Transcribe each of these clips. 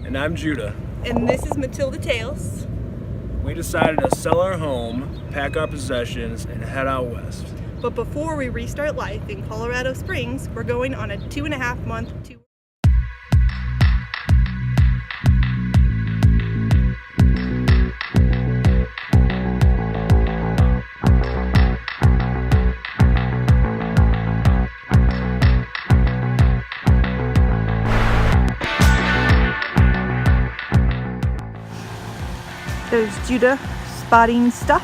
And I'm Judah. And this is Matilda Tales. We decided to sell our home, pack our possessions, and head out west. But before we restart life in Colorado Springs, we're going on a 2.5-month tour. There's Judah spotting stuff.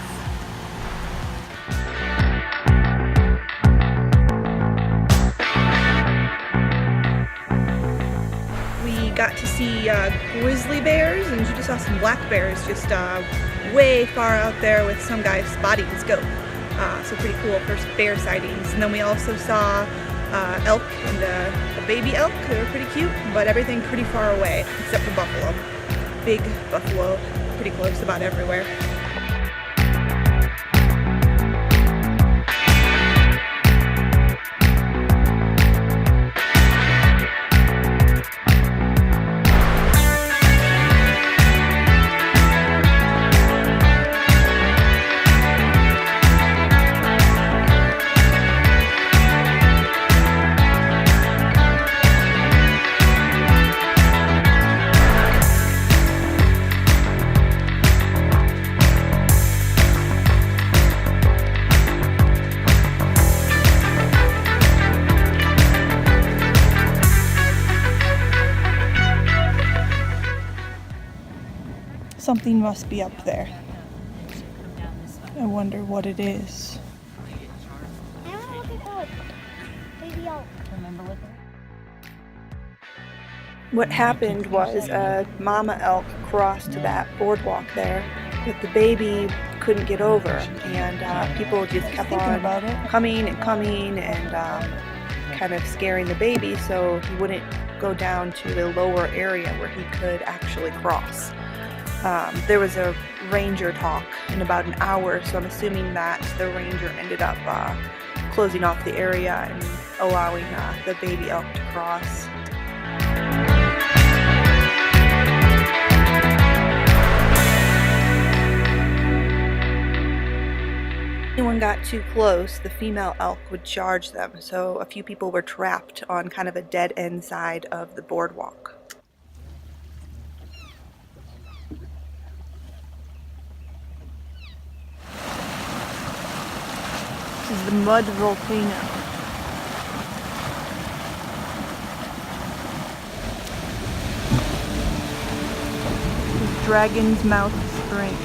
We got to see grizzly bears, and Judah saw some black bears just way far out there with some guy spotting his goat. So pretty cool first bear sightings. And then we also saw elk and a baby elk. They were pretty cute, but everything pretty far away except for buffalo. Big buffalo. Pretty close about everywhere. Something must be up there. I wonder what it is. I want to look at elk. Baby elk. Remember what What happened was a mama elk crossed that boardwalk there, but the baby couldn't get over, and people just kept on coming and kind of scaring the baby, so he wouldn't go down to the lower area where he could actually cross. There was a ranger talk in about an hour, so I'm assuming that the ranger ended up closing off the area and allowing the baby elk to cross. If anyone got too close, the female elk would charge them, so a few people were trapped on kind of a dead-end side of the boardwalk. This is the mud volcano. This is Dragon's Mouth Spring.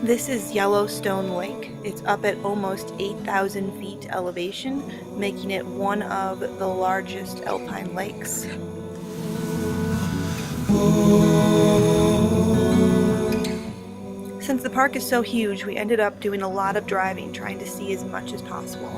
This is Yellowstone Lake. It's up at almost 8,000 feet elevation, making it one of the largest alpine lakes. Since the park is so huge, we ended up doing a lot of driving, trying to see as much as possible.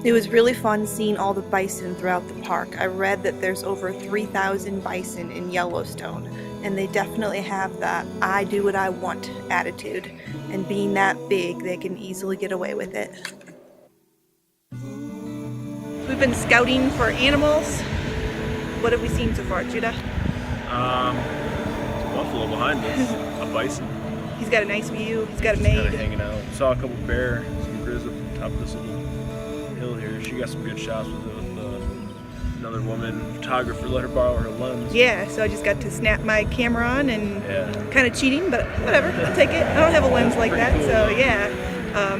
It was really fun seeing all the bison throughout the park. I read that there's over 3,000 bison in Yellowstone, and they definitely have that I do what I want attitude, and being that big, they can easily get away with it. We've been scouting for animals. What have we seen so far, Judah? There's a buffalo behind us, a bison. He's got a nice view. He's got a Just maid. kinda hanging out. Saw a couple bear, some grizz up the top of this little hill here. She got some good shots with another woman photographer. Let her borrow her lens. Yeah, so I just got to snap my camera on, and Yeah. kind of cheating, but whatever, I'll take it. I don't have a lens like Pretty that, cool, so though. yeah.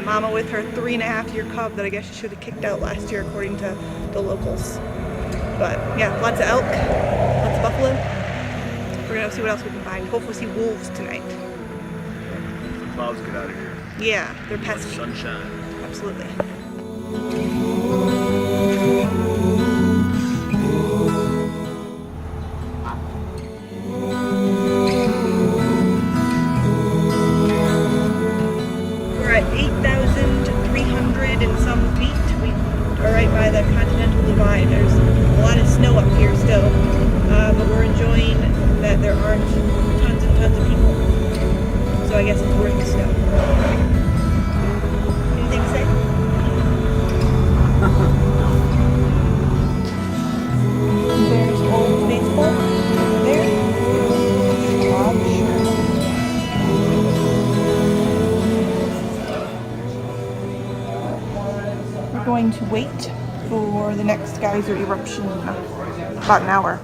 Mama with her 3.5-year cub that I guess she should have kicked out last year according to the locals. But yeah, lots of elk, lots of buffalo. We're gonna see what else we can find. Hopefully see wolves tonight. The clouds get out of here. Yeah, they're Much pesky. sunshine. Absolutely. We're at 8,300 and some feet. We are right by the Continental Divide. There's a lot of snow up here, going to wait for the next geyser eruption in about an hour.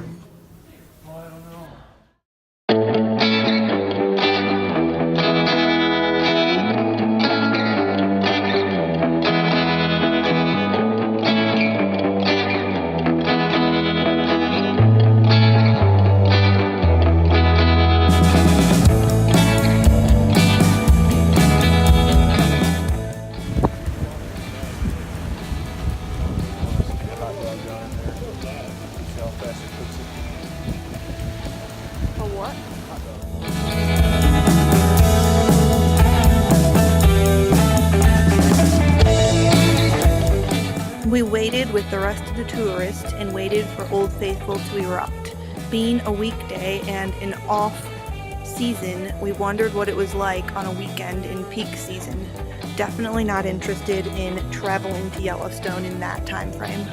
We waited with the rest of the tourists and waited for Old Faithful to erupt. Being a weekday and an off season, we wondered what it was like on a weekend in peak season. Definitely not interested in traveling to Yellowstone in that time frame.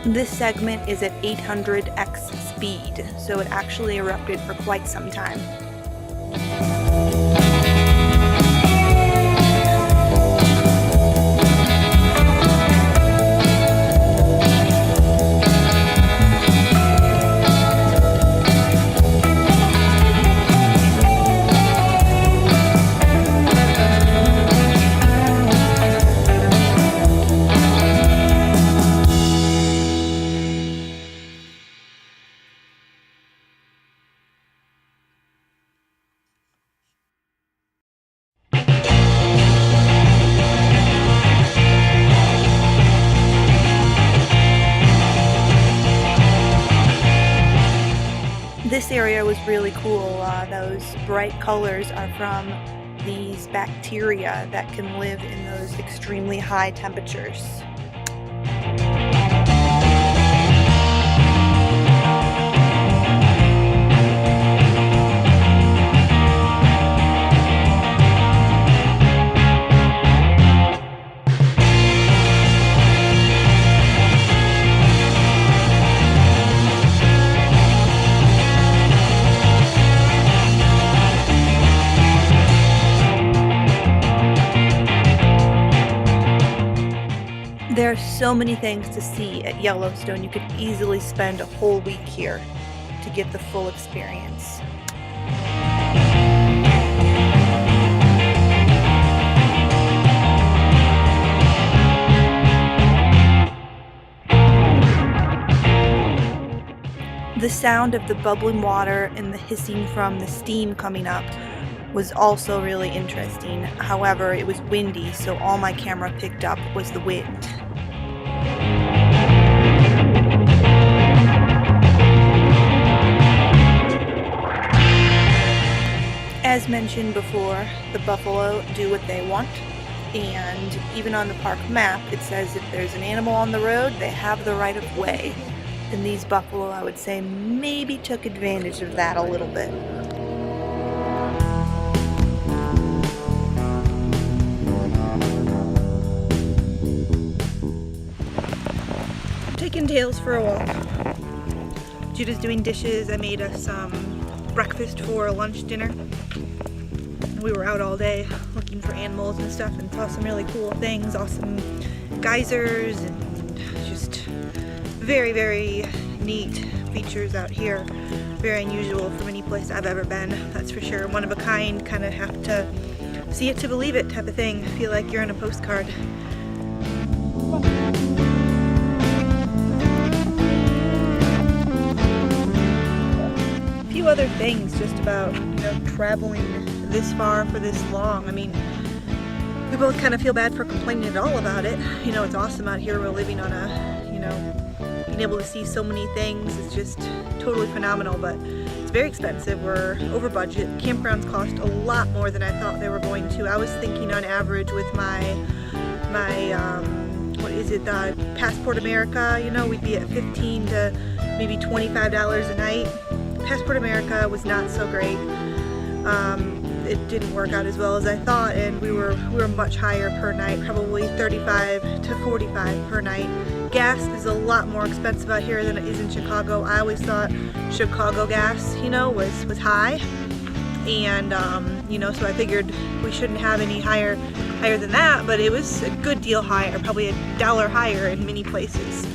This segment is at 800x speed, so it actually erupted for quite some time. This area was really cool. Those bright colors are from these bacteria that can live in those extremely high temperatures. There are so many things to see at Yellowstone. You could easily spend a whole week here to get the full experience. The sound of the bubbling water and the hissing from the steam coming up was also really interesting. However, it was windy, so all my camera picked up was the wind. As mentioned before, the buffalo do what they want, and even on the park map it says if there's an animal on the road, they have the right of way. And these buffalo, I would say, maybe took advantage of that a little bit. Taking Tails for a walk. Judah's doing dishes. I made us some breakfast for lunch dinner. We were out all day looking for animals and stuff and saw some really cool things, awesome geysers and just very, very neat features out here. Very unusual from any place I've ever been, that's for sure. One of a kind, kind of have to see it to believe it type of thing. Feel like you're in a postcard. A few other things just about, traveling this far for this long. I mean, we both kind of feel bad for complaining at all about it. It's awesome out here. We're living on a, being able to see so many things is just totally phenomenal, but it's very expensive. We're over budget. Campgrounds cost a lot more than I thought they were going to. I was thinking on average with my Passport America, we'd be at $15 to maybe $25 a night. Passport America was not so great. it didn't work out as well as I thought, and we were much higher per night, probably 35 to 45 per night. Gas is a lot more expensive out here than it is in Chicago. I always thought Chicago gas, you know, was high, and you know, so I figured we shouldn't have any higher than that, but it was a good deal higher, probably $1 higher in many places.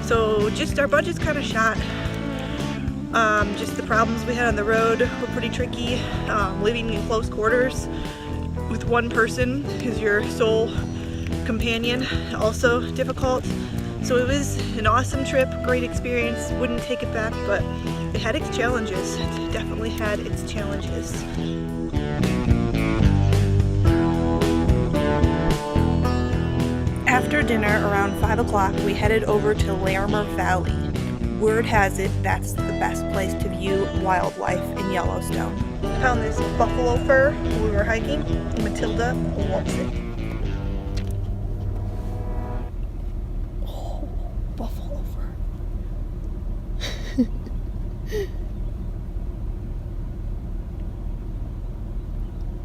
So just our budget's kind of shot. Just the problems we had on the road were pretty tricky. Living in close quarters with one person who's your sole companion, also difficult. So it was an awesome trip, great experience, wouldn't take it back, but it had its challenges. It definitely had its challenges. After dinner around 5 o'clock, we headed over to Lamar Valley. Word has it that's the best place to view wildlife in Yellowstone. I found this buffalo fur when we were hiking. Matilda loves it. Oh, buffalo fur.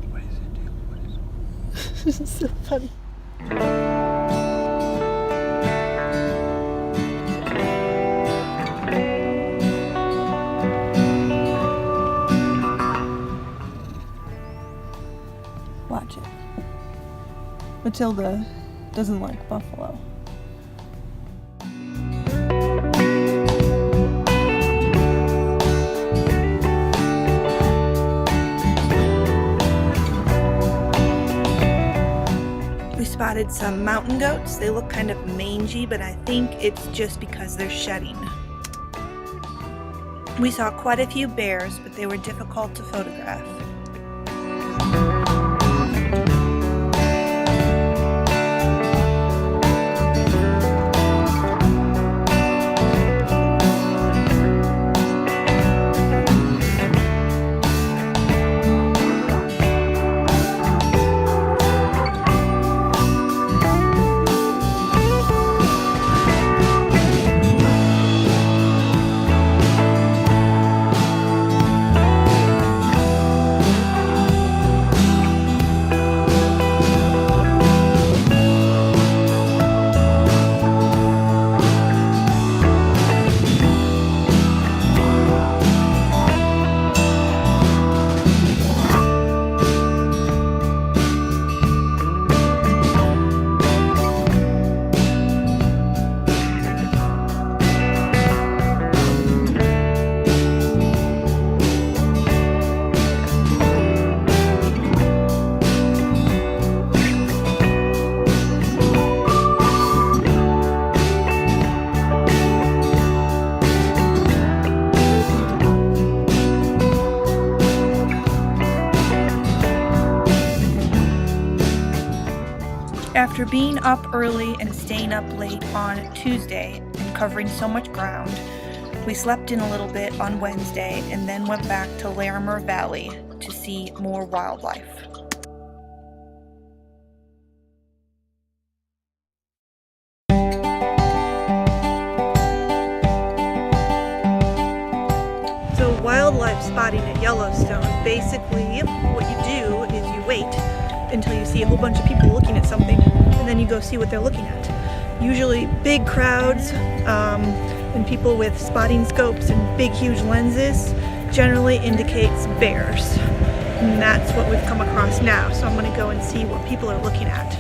What is it, dude? What is it? This is so funny. Watch it. Matilda doesn't like buffalo. We spotted some mountain goats. They look kind of mangy, but I think it's just because they're shedding. We saw quite a few bears, but they were difficult to photograph. After being up early and staying up late on Tuesday and covering so much ground, we slept in a little bit on Wednesday and then went back to Lamar Valley to see more wildlife. So wildlife spotting at Yellowstone, basically what you do is you wait until you see a whole bunch of people looking at something, and then you go see what they're looking at. Usually big crowds and people with spotting scopes and big huge lenses generally indicates bears, and that's what we've come across now. So I'm going to go and see what people are looking at.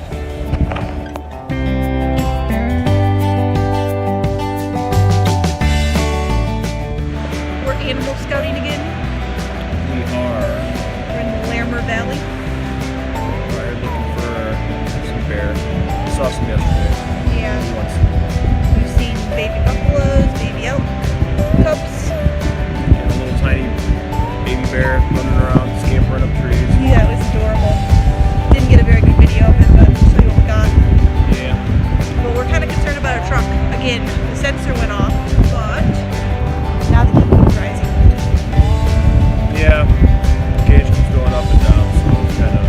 We're animal scouting again. We are. We're in the Lamar Valley. We're looking for some bear. We saw some yesterday. Yeah. We want some more. We've seen baby buffaloes, baby elk, cubs. And a little tiny baby bear running around, scampering up trees. Yeah, it was adorable. Didn't get a very good video of it, but I'll show you what we got. Yeah. But we're kind of concerned about our truck. Again, the sensor went off, but now the heat is rising. Yeah. Gauge keeps going up and down, so it's kind of.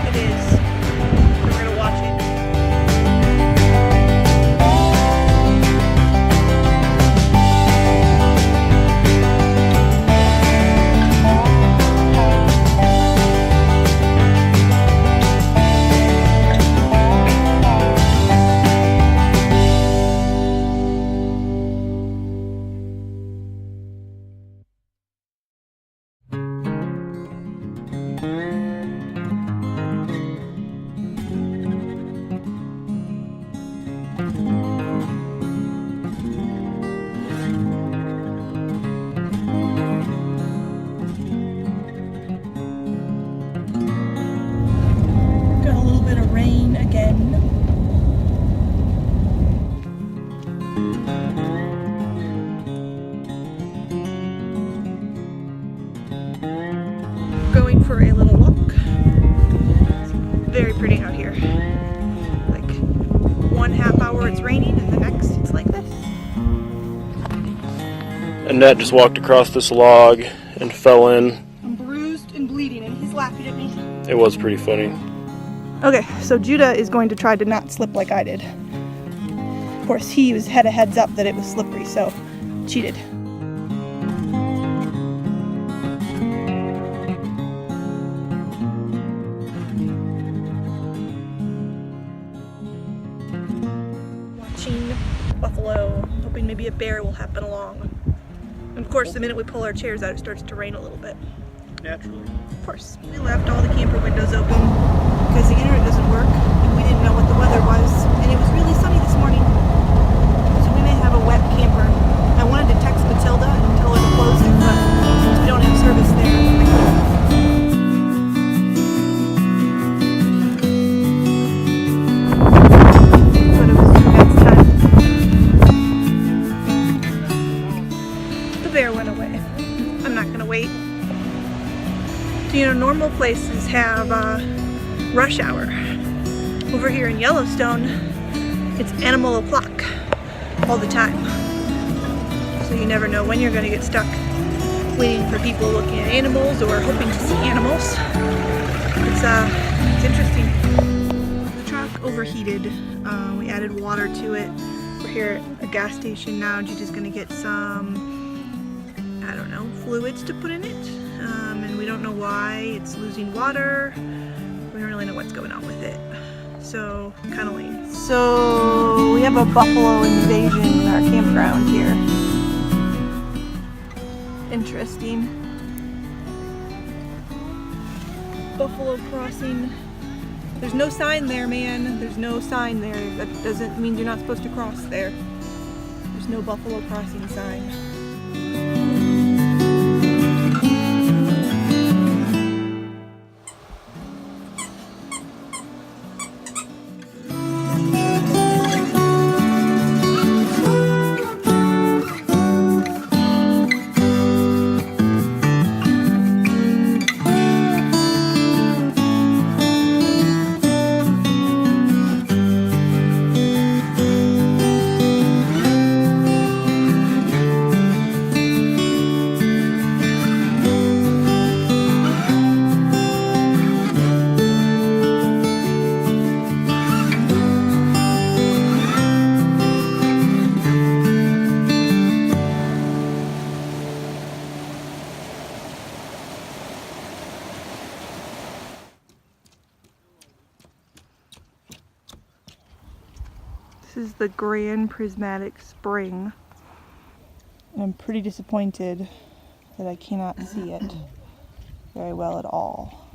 It is. So we're gonna watch very pretty out here. Like 1/2 hour it's raining and the next it's like this. Annette just walked across this log and fell in. I'm bruised and bleeding and he's laughing at me. It was pretty funny. Okay, so Judah is going to try to not slip like I did. Of course, he had a heads up that it was slippery, so cheated. Watching buffalo, hoping maybe a bear will happen along. And of course, the minute we pull our chairs out, it starts to rain a little bit. Naturally. Of course, we left all the camper windows open because the internet doesn't work and we didn't know what the weather was, and it was really sunny this morning, so we may have a wet camper. I wanted to text Matilda and tell her to close it, but since we don't have service there, I couldn't. But it was next time. The bear went away. I'm not gonna wait. You know, normal places have rush hour. Over here in Yellowstone, it's animal o'clock all the time. So you never know when you're going to get stuck waiting for people looking at animals or hoping to see animals. It's interesting. The truck overheated. We added water to it. We're here at a gas station now. Gina's going to get some, I don't know, fluids to put in it. And we don't know why it's losing water. We don't really know what's going on with it. So, kind of lame. So, we have a buffalo invasion in our campground here. Interesting. Buffalo crossing. There's no sign there, man. There's no sign there. That doesn't mean you're not supposed to cross there. There's no buffalo crossing sign. This is the Grand Prismatic Spring. And I'm pretty disappointed that I cannot see it very well at all.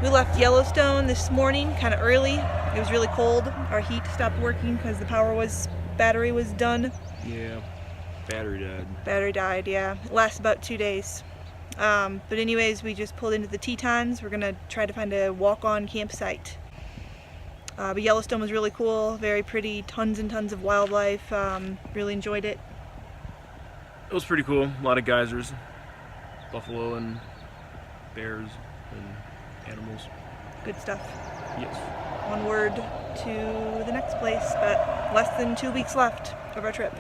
We left Yellowstone this morning kind of early. It was really cold. Our heat stopped working because the battery was done. Yeah, battery died. Battery died, yeah. It lasted about 2 days. But anyways, we just pulled into the Tetons. We're gonna try to find a walk-on campsite. But Yellowstone was really cool, very pretty, tons and tons of wildlife. Really enjoyed it. It was pretty cool. A lot of geysers, buffalo and bears and animals. Good stuff. Yes. Onward to the next place, but less than 2 weeks left of our trip.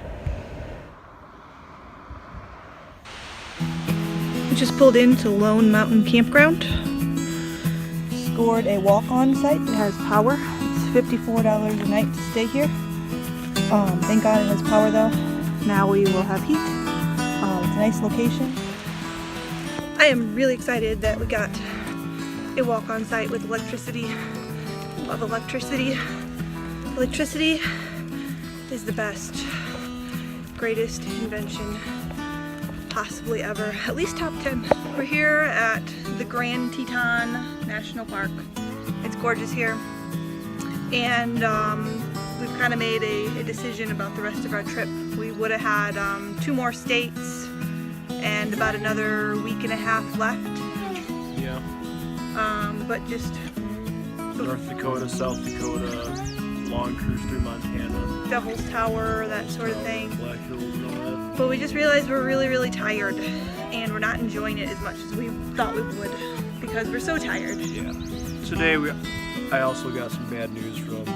We just pulled into Lone Mountain Campground. Scored a walk-on site that has power. It's $54 a night to stay here. Thank God it has power though. Now we will have heat. It's a nice location. I am really excited that we got a walk-on site with electricity. Love electricity. Electricity is the best, greatest invention possibly ever, at least top 10. We're here at the Grand Teton National Park. It's gorgeous here, and we've kind of made a decision about the rest of our trip. We would have had 2 more states and about another week and a half left. Yeah. But just North Dakota, South Dakota, long cruise through Montana. Devil's Tower, that sort of thing. Black Hills and all that. But we just realized we're really, really tired, and we're not enjoying it as much as we thought we would because we're so tired. Yeah. Today I also got some bad news from my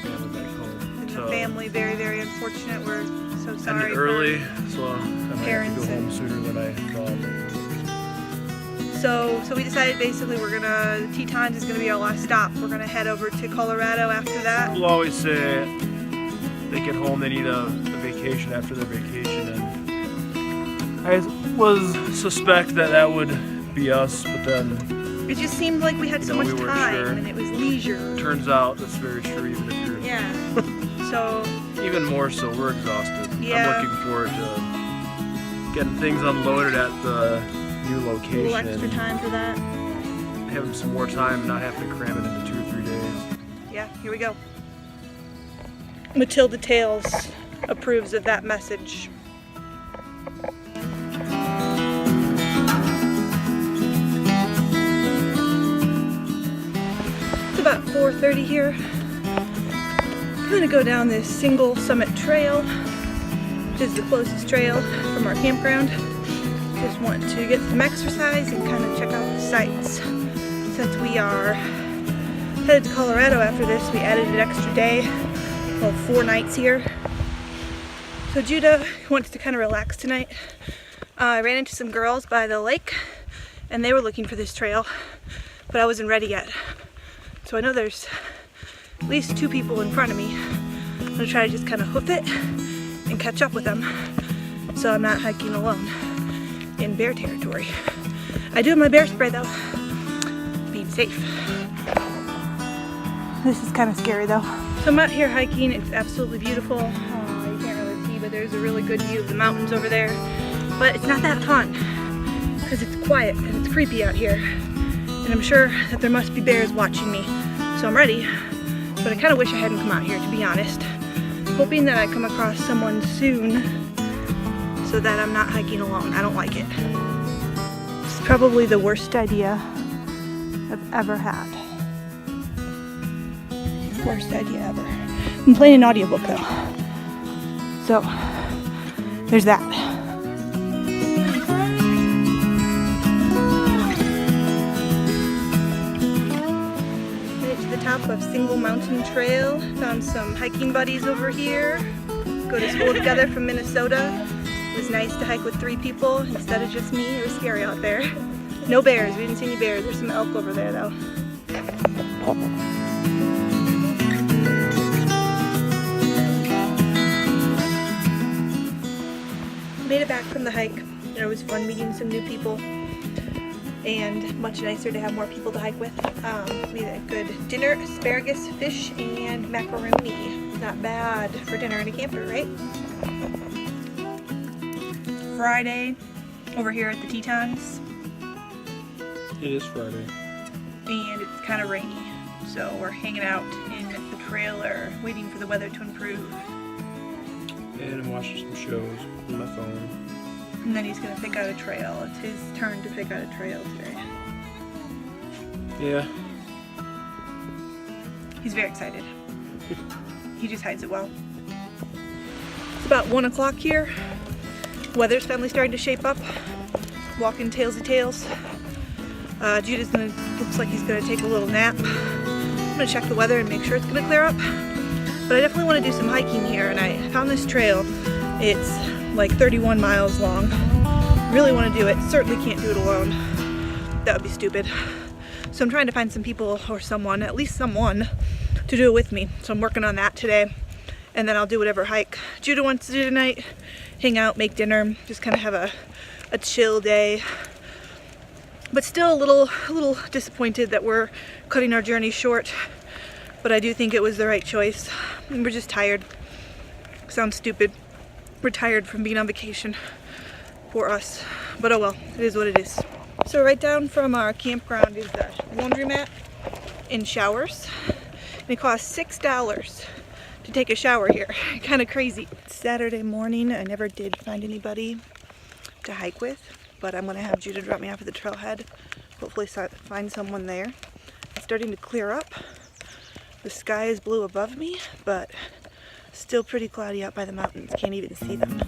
family back home. And the family, very, very unfortunate. We're so sorry. Ended early, so I might have to go home and- sooner than I thought. So we decided basically Tetons is gonna be our last stop. We're gonna head over to Colorado after that. People always say they get home, they need a vacation after their vacation, and I suspect that would be us, but then It just seemed like we had so much we weren't time sure. and it was leisure. Turns out that's very true, even if you're Yeah. So even more so, we're exhausted. Yeah. I'm looking forward to getting things unloaded at the new a location. little extra time for that. Having some more time and not having to cram it into 2 or 3 days. Yeah, here we go. Matilda Tales approves of that message. It's about 4:30 here. I'm gonna go down this single summit trail, which is the closest trail from our campground. Just want to get some exercise and kind of check out the sights. Since we are headed to Colorado after this, we added an extra day, well, 4 nights here. So Judah wants to kind of relax tonight. I ran into some girls by the lake and they were looking for this trail, but I wasn't ready yet. So I know there's at least 2 people in front of me. I'm gonna try to just kind of hoof it and catch up with them so I'm not hiking alone in bear territory. I do have my bear spray though, being safe. This is kind of scary though. So I'm out here hiking, it's absolutely beautiful. You can't really see, but there's a really good view of the mountains over there. But it's not that fun, because it's quiet and it's creepy out here. And I'm sure that there must be bears watching me. So I'm ready, but I kind of wish I hadn't come out here, to be honest. Hoping that I come across someone soon so that I'm not hiking alone. I don't like it. It's probably the worst idea I've ever had. Worst idea ever. I'm playing an audiobook though. So, there's that. Made it to the top of Single Mountain Trail. Found some hiking buddies over here. Go to school together from Minnesota. It was nice to hike with 3 people instead of just me. It was scary out there. No bears, we didn't see any bears. There's some elk over there though. Made it back from the hike. It was fun meeting some new people and much nicer to have more people to hike with. We had a good dinner, asparagus, fish, and macaroni. Not bad for dinner in a camper, right? Friday over here at the Tetons, It is Friday. and it's kind of rainy. So we're hanging out in the trailer waiting for the weather to improve. And I'm watching some shows on my phone. And then he's gonna pick out a trail. It's his turn to pick out a trail today. Yeah. He's very excited. He just hides it well. It's about 1 o'clock here. Weather's finally starting to shape up. Walking tailsy tails. Judah's looks like he's gonna take a little nap. I'm gonna check the weather and make sure it's gonna clear up. But I definitely want to do some hiking here, and I found this trail. It's like 31 miles long. Really want to do it. Certainly can't do it alone. That would be stupid. So I'm trying to find some people or someone, at least someone, to do it with me. So I'm working on that today, and then I'll do whatever hike Judah wants to do tonight. Hang out, make dinner, just kind of have a chill day. But still a little disappointed that we're cutting our journey short. But I do think it was the right choice. And we're just tired. Sounds stupid. We're tired from being on vacation. For us. But oh well, it is what it is. So right down from our campground is the laundromat and showers. And it costs $6 to take a shower here. Kind of crazy. It's Saturday morning. I never did find anybody to hike with. But I'm going to have Judah drop me off at the trailhead. Hopefully find someone there. It's starting to clear up. The sky is blue above me, but still pretty cloudy out by the mountains. Can't even see them.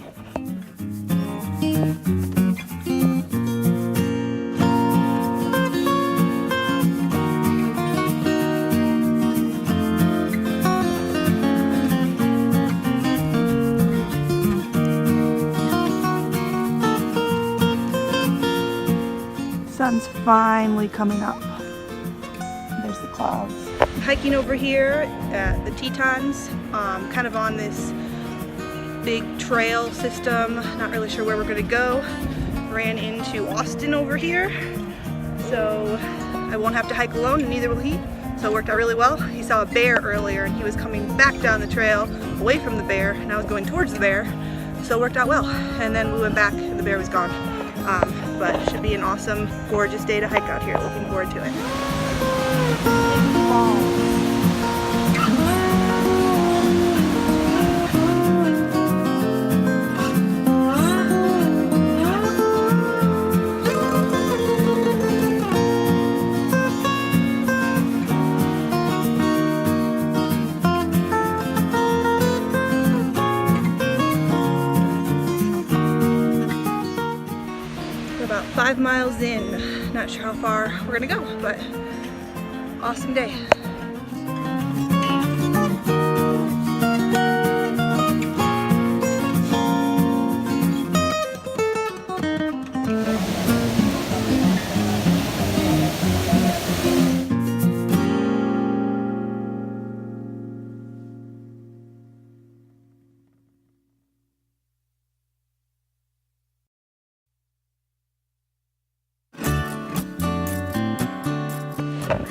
Sun's finally coming up. There's the clouds. Hiking over here at the Tetons, kind of on this big trail system. Not really sure where we're gonna go. Ran into Austin over here, so I won't have to hike alone, and neither will he. So it worked out really well. He saw a bear earlier, and he was coming back down the trail away from the bear, and I was going towards the bear, so it worked out well. And then we went back, and the bear was gone. But it should be an awesome, gorgeous day to hike out here. Looking forward to it. About 5 miles in. Not sure how far we're gonna go, but awesome day.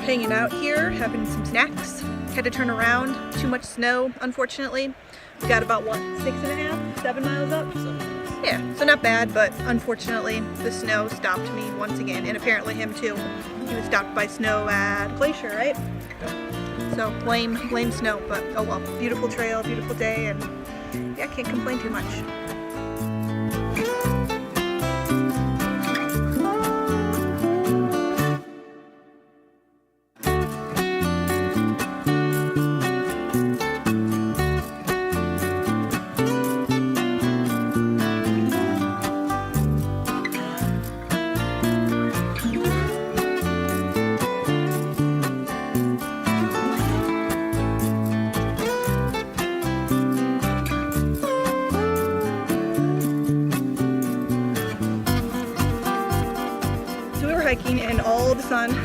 Hanging out here, having some snacks. Had to turn around, too much snow, unfortunately. We got about, what, 6.5, 7 miles up? Yeah, so not bad, but unfortunately the snow stopped me once again, and apparently him too. He was stopped by snow at Glacier, right? So lame snow, but oh well. Beautiful trail, beautiful day, and yeah, can't complain too much. Hiking, and all of a sudden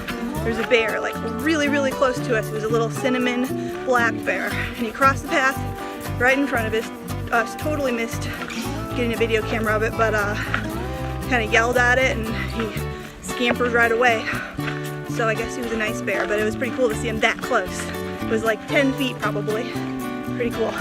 there's a bear like really close to us. It was a little cinnamon black bear, and he crossed the path right in front of us. Totally missed getting a video camera of it, but kind of yelled at it and he scampered right away. So I guess he was a nice bear, but it was pretty cool to see him that close. It was like 10 feet probably. Pretty cool.